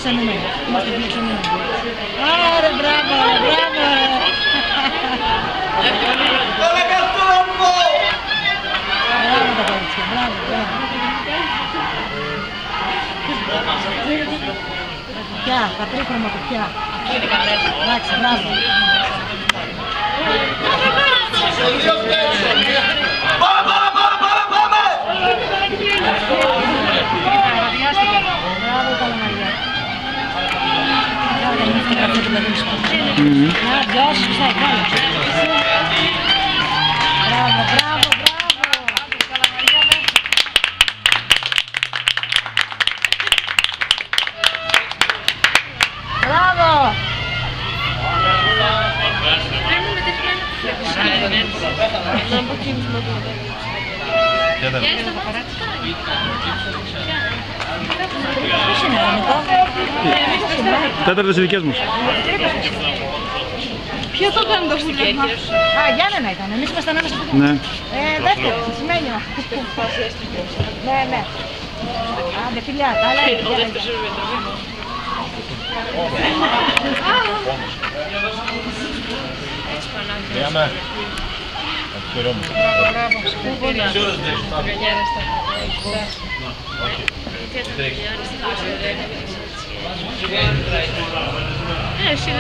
φιλοξενούμενοι. Είμαστε φιλοξενούμενοι. Άρε, μπράβο, μπράβο. Μπράβο τα κορίτσια, μπράβο, μπράβο. Κουπιά, τα τρίχρωμα κουπιά. Εντάξει, μπράβο. Μπράβο, Καλαμαριά. Να διώσεις, μπράβο, μπράβο, μπράβο. Μπράβο! Τέταρτες οι δικές μας. Ποιος το κάνει το βουλεύμα? Α, Γιάννενα ήταν. Εμείς ήμασταν ένας από το... Ναι. Δεύτερο, σημαίνιο. Ναι, ναι. Άντε, φιλιά, τα άλλα είναι. Διάμε. Έχει